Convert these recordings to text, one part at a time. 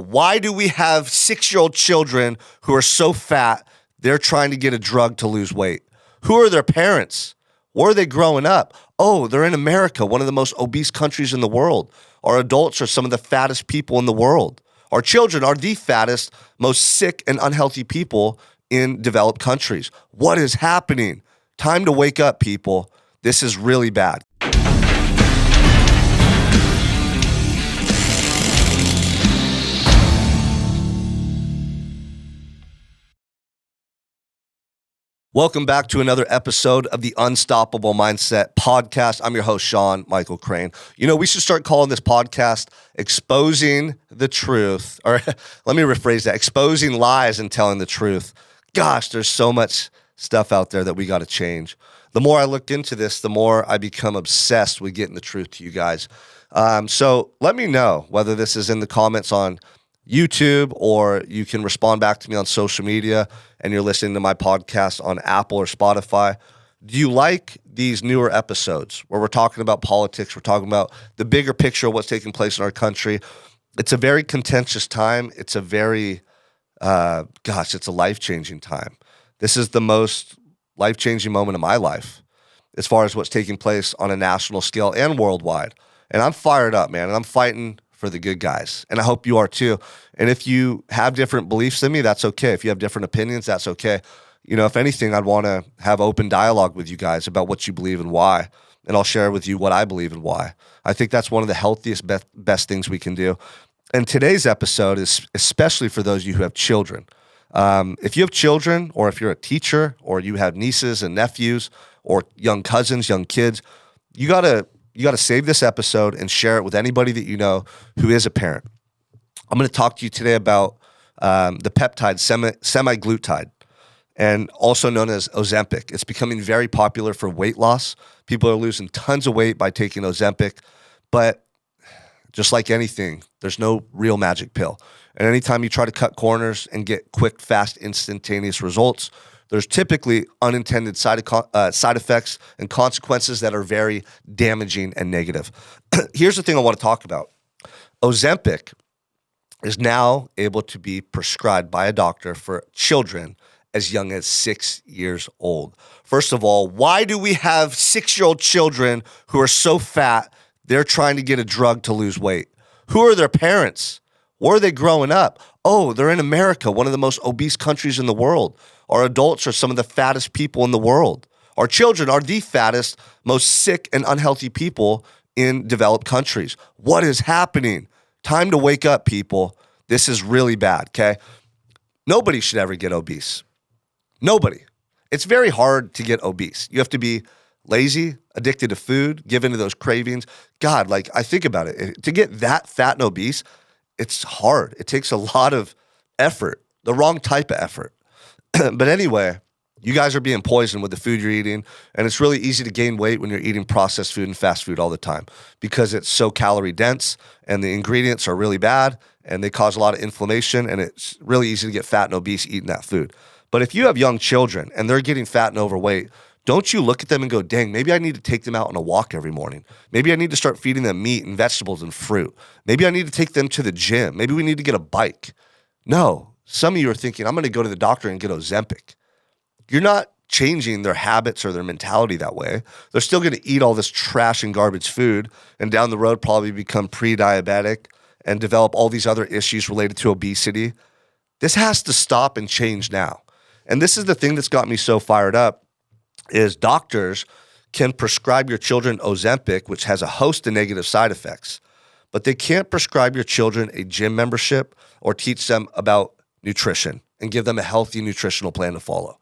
Why do we have 6-year-old children who are so fat, they're trying to get a drug to lose weight? Who are their parents? Where are they growing up? Oh, they're in America, one of the most obese countries in the world. Our adults are some of the fattest people in the world. Our children are the fattest, most sick and unhealthy people in developed countries. What is happening? Time to wake up, people. This is really bad. Welcome back to another episode of the Unstoppable Mindset podcast. I'm your host, Sean Michael Crane. You know, we should start calling this podcast Exposing the Truth, or let me rephrase that, exposing lies and telling the truth. Gosh, there's so much stuff out there that we got to change. The more I look into this, the more I become obsessed with getting the truth to you guys. So let me know whether this is in the comments on YouTube, or you can respond back to me on social media and you're listening to my podcast on Apple or Spotify. Do you like these newer episodes where we're talking about politics, we're talking about the bigger picture of what's taking place in our country? It's a very contentious time. It's a very, it's a life-changing time. This is the most life-changing moment of my life as far as what's taking place on a national scale and worldwide. And I'm fired up, man, and I'm fighting for the good guys. And I hope you are too. And if you have different beliefs than me, that's okay. If you have different opinions, that's okay. You know, if anything, I'd want to have open dialogue with you guys about what you believe and why. And I'll share with you what I believe and why. I think that's one of the healthiest, best things we can do. And today's episode is especially for those of you who have children. If you have children, or if you're a teacher, or you have nieces and nephews, or young cousins, young kids, you got to save this episode and share it with anybody that you know who is a parent. I'm going to talk to you today about the peptide semaglutide, and also known as Ozempic. It's becoming very popular for weight loss. People are losing tons of weight by taking Ozempic, but just like anything, there's no real magic pill. And anytime you try to cut corners and get quick, fast, instantaneous results, there's typically unintended side effects and consequences that are very damaging and negative. Here's the thing I want to talk about. Ozempic is now able to be prescribed by a doctor for children as young as 6 years old. First of all, why do we have 6-year-old children who are so fat, they're trying to get a drug to lose weight? Who are their parents? Where are they growing up? Oh, they're in America, one of the most obese countries in the world. Our adults are some of the fattest people in the world. Our children are the fattest, most sick and unhealthy people in developed countries. What is happening? Time to wake up, people. This is really bad, okay? Nobody should ever get obese. Nobody. It's very hard to get obese. You have to be lazy, addicted to food, give into those cravings. God, like, I think about it. To get that fat and obese, it's hard. It takes a lot of effort, the wrong type of effort. But anyway, you guys are being poisoned with the food you're eating, and it's really easy to gain weight when you're eating processed food and fast food all the time because it's so calorie dense and the ingredients are really bad and they cause a lot of inflammation, and it's really easy to get fat and obese eating that food. But if you have young children and they're getting fat and overweight, don't you look at them and go, dang, maybe I need to take them out on a walk every morning. Maybe I need to start feeding them meat and vegetables and fruit. Maybe I need to take them to the gym. Maybe we need to get a bike. No. Some of you are thinking, I'm going to go to the doctor and get Ozempic. You're not changing their habits or their mentality that way. They're still going to eat all this trash and garbage food, and down the road probably become pre-diabetic and develop all these other issues related to obesity. This has to stop and change now. And this is the thing that's got me so fired up, is doctors can prescribe your children Ozempic, which has a host of negative side effects, but they can't prescribe your children a gym membership or teach them about nutrition and give them a healthy nutritional plan to follow.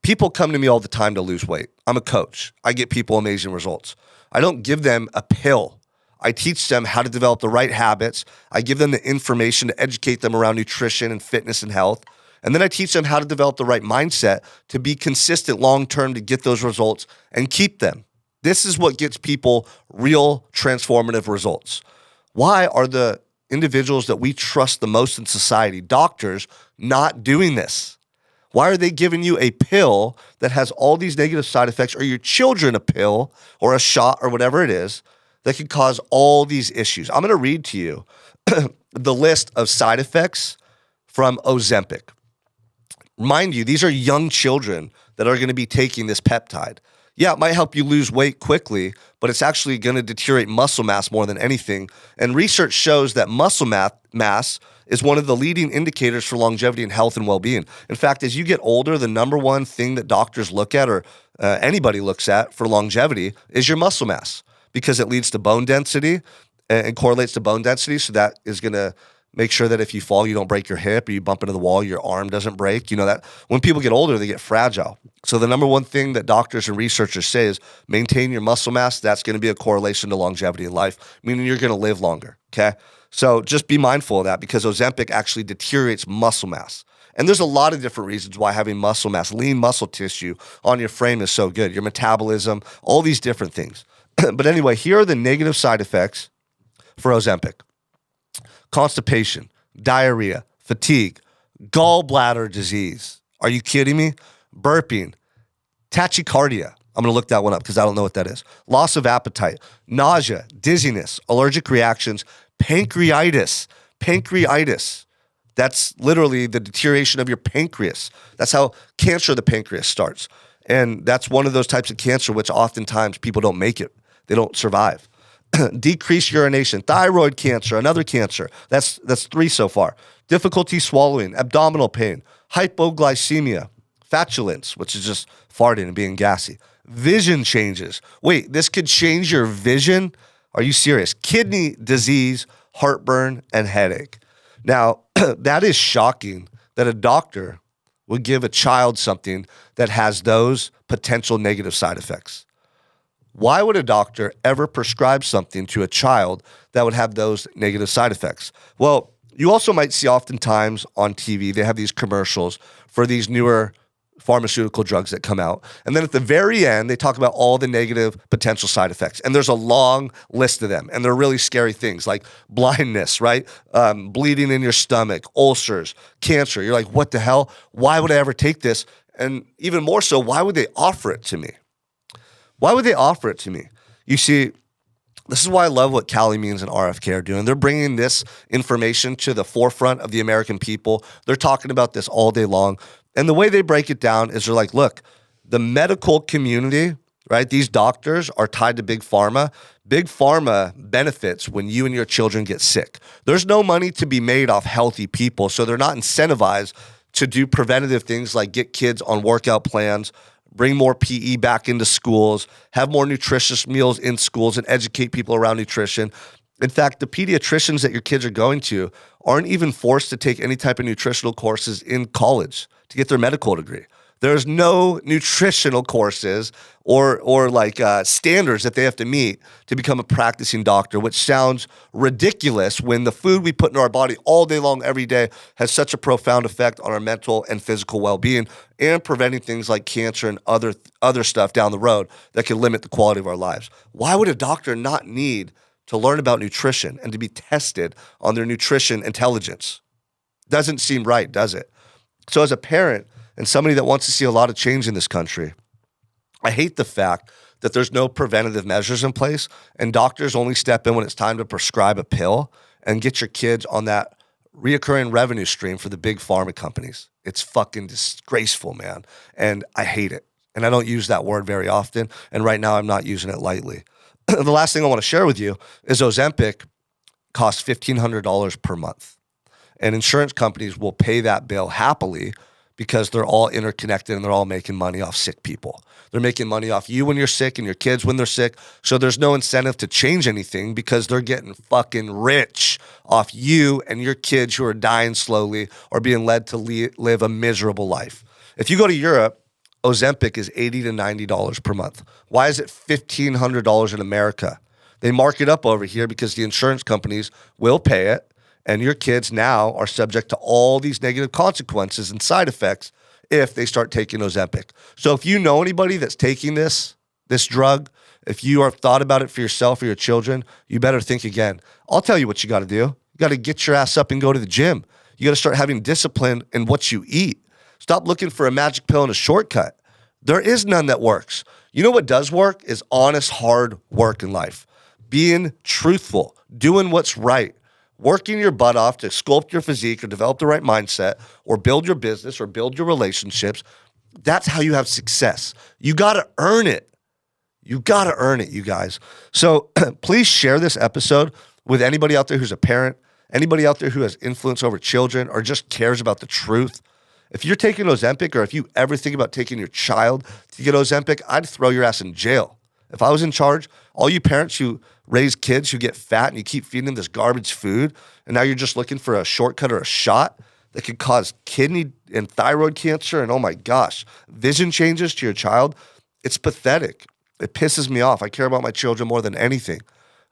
People come to me all the time to lose weight. I'm a coach. I get people amazing results. I don't give them a pill. I teach them how to develop the right habits. I give them the information to educate them around nutrition and fitness and health. And then I teach them how to develop the right mindset to be consistent long-term to get those results and keep them. This is what gets people real transformative results. Why are the individuals that we trust the most in society, doctors, not doing this? Why are they giving you a pill that has all these negative side effects, or your children a pill or a shot or whatever it is that could cause all these issues? I'm going to read to you the list of side effects from Ozempic. Mind you, these are young children that are going to be taking this peptide. Yeah, it might help you lose weight quickly, but it's actually going to deteriorate muscle mass more than anything. And research shows that muscle mass is one of the leading indicators for longevity and health and well-being. In fact, as you get older, the number one thing that doctors look at, or anybody looks at for longevity, is your muscle mass, because it leads to bone density and correlates to bone density. So that is going to make sure that if you fall, you don't break your hip, or you bump into the wall, your arm doesn't break. You know that when people get older, they get fragile. So the number one thing that doctors and researchers say is maintain your muscle mass. That's going to be a correlation to longevity in life, meaning you're going to live longer, okay? So just be mindful of that, because Ozempic actually deteriorates muscle mass. And there's a lot of different reasons why having muscle mass, lean muscle tissue on your frame is so good. Your metabolism, all these different things. But anyway, here are the negative side effects for Ozempic. Constipation, diarrhea, fatigue, gallbladder disease. Are you kidding me? Burping, tachycardia. I'm going to look that one up because I don't know what that is. Loss of appetite, nausea, dizziness, allergic reactions, pancreatitis. Pancreatitis. That's literally the deterioration of your pancreas. That's how cancer of the pancreas starts. And that's one of those types of cancer which oftentimes people don't make it. They don't survive. Decreased urination, thyroid cancer, another cancer. That's 3 so far. Difficulty swallowing, abdominal pain, hypoglycemia, flatulence, which is just farting and being gassy. Vision changes. Wait, this could change your vision? Are you serious? Kidney disease, heartburn, and headache. Now, that is shocking that a doctor would give a child something that has those potential negative side effects. Why would a doctor ever prescribe something to a child that would have those negative side effects? Well, you also might see oftentimes on TV, they have these commercials for these newer pharmaceutical drugs that come out. And then at the very end, they talk about all the negative potential side effects. And there's a long list of them. And they're really scary things like blindness, right? Bleeding in your stomach, ulcers, cancer. You're like, what the hell? Why would I ever take this? And even more so, why would they offer it to me? Why would they offer it to me? You see, this is why I love what Cali Means and RFK are doing. They're bringing this information to the forefront of the American people. They're talking about this all day long. And the way they break it down is they're like, look, the medical community, right? These doctors are tied to Big Pharma. Big Pharma benefits when you and your children get sick. There's no money to be made off healthy people, so they're not incentivized to do preventative things like get kids on workout plans, bring more PE back into schools, have more nutritious meals in schools, and educate people around nutrition. In fact, the pediatricians that your kids are going to aren't even forced to take any type of nutritional courses in college to get their medical degree. There's no nutritional courses or standards that they have to meet to become a practicing doctor, which sounds ridiculous when the food we put in our body all day long, every day, has such a profound effect on our mental and physical well-being and preventing things like cancer and other stuff down the road that can limit the quality of our lives. Why would a doctor not need to learn about nutrition and to be tested on their nutrition intelligence? Doesn't seem right, does it? So as a parent and somebody that wants to see a lot of change in this country, I hate the fact that there's no preventative measures in place and doctors only step in when it's time to prescribe a pill and get your kids on that reoccurring revenue stream for the big pharma companies. It's fucking disgraceful, man. And I hate it. And I don't use that word very often. And right now I'm not using it lightly. The last thing I want to share with you is Ozempic costs $1,500 per month. And insurance companies will pay that bill happily because they're all interconnected and they're all making money off sick people. They're making money off you when you're sick and your kids when they're sick. So there's no incentive to change anything because they're getting fucking rich off you and your kids who are dying slowly or being led to live a miserable life. If you go to Europe, Ozempic is $80 to $90 per month. Why is it $1,500 in America? They mark it up over here because the insurance companies will pay it. And your kids now are subject to all these negative consequences and side effects if they start taking Ozempic. So if you know anybody that's taking this drug, if you have thought about it for yourself or your children, you better think again. I'll tell you what you got to do. You got to get your ass up and go to the gym. You got to start having discipline in what you eat. Stop looking for a magic pill and a shortcut. There is none that works. You know what does work is honest, hard work in life. Being truthful, doing what's right. working your butt off to sculpt your physique or develop the right mindset or build your business or build your relationships. That's how you have success. You got to earn it. You got to earn it, you guys. So please share this episode with anybody out there who's a parent, anybody out there who has influence over children or just cares about the truth. If you're taking Ozempic, or if you ever think about taking your child to get Ozempic, I'd throw your ass in jail. If I was in charge, all you parents who raise kids who get fat and you keep feeding them this garbage food, and now you're just looking for a shortcut or a shot that could cause kidney and thyroid cancer and, oh my gosh, vision changes to your child, it's pathetic. It pisses me off. I care about my children more than anything.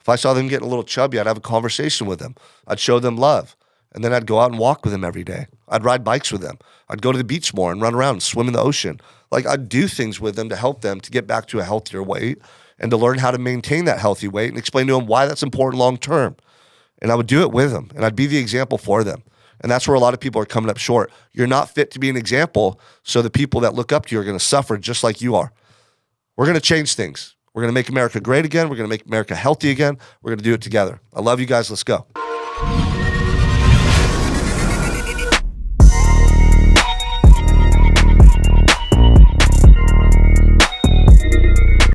If I saw them getting a little chubby, I'd have a conversation with them. I'd show them love. And then I'd go out and walk with them every day. I'd ride bikes with them. I'd go to the beach more and run around and swim in the ocean. Like, I'd do things with them to help them to get back to a healthier weight and to learn how to maintain that healthy weight and explain to them why that's important long term. And I would do it with them, and I'd be the example for them. And that's where a lot of people are coming up short. You're not fit to be an example, so the people that look up to you are going to suffer just like you are. We're going to change things. We're going to make America great again. We're going to make America healthy again. We're going to do it together. I love you guys. Let's go.